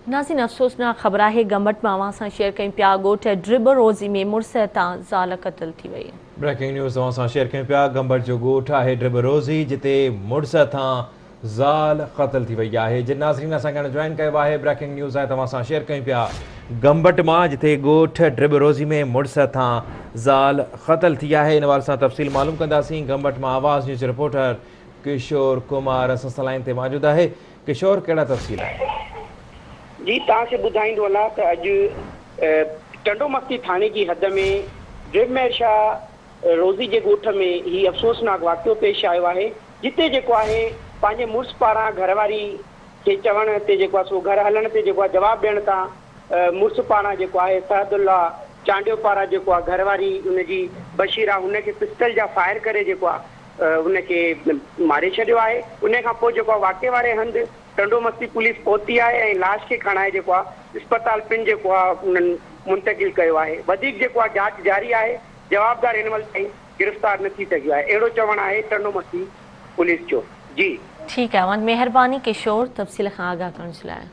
नाज़रीन अफ़सोसनाक ख़बर है गंबट में अवां सां शेयर कयूं पिया ॻोठ ड्रिब रोज़ी में मुड़स तां ज़ाल क़त्ल थी वई। ब्रेकिंग न्यूज़ अवां सां शेयर कयूं पिया गंबट जो ॻोठ है ड्रिब रोज़ी जिते मुड़स तां ज़ाल क़त्ल थी वई है। जिन नाज़रीन असां जॉइन किया है ब्रेकिंग न्यूज़ है तवां सां शेयर कयूं पिया गंबट मां जिते ॻोठ ड्रिब रोज़ी में मुड़स तां ज़ाल क़त्ल थी है। इन बारे सां तफ़सील मालूम कंदासीं। गंबट मां आवाज़ न्यूज़ रिपोर्टर किशोर कुमार असां सां लाइन ते मौजूद है। किशोर कहिड़ा तफ़सील है? जी तव्हांखे ॿुधाईंदो हलां त अॼु टंडोमस्ती थाने जी हद में ड्रिब महर शाह रोज़ी जे ॻोठ में ही अफ़सोसनाक वाक़ियो पेश आयो आहे जिते जेको आहे पंहिंजे मुड़ुस पारां घरवारी खे चवण ते जेको आहे सो घर हलण ते जेको आहे जवाबु ॾियण तां मुड़ुस पारां जेको आहे सहदुल्ला चांडियो पारां जेको आहे घरवारी उनजी बशीरा हुनखे पिस्टल जा फायर करे जेको आहे उनखे मारे छॾियो आहे। उन खां पोइ जेको आहे वाक़े वारे हंधि टंडोमस्ती पुलिस पहुती है और लाश के खणाए जेको आहे अस्पताल पिन जेको आहे उन्हनि मुंतकिल कयो आहे। वधीक जेको आहे जांच जारी है। जवाबदार इन वक़्त ताईं गिरफ़्तार न थी सघियो आहे अहिड़ो चवणु आहे टंडोमस्ती पुलिस जो। जी ठीक है, मेहरबानी किशोर तफ़सील खां आगाह करण जे लाइ।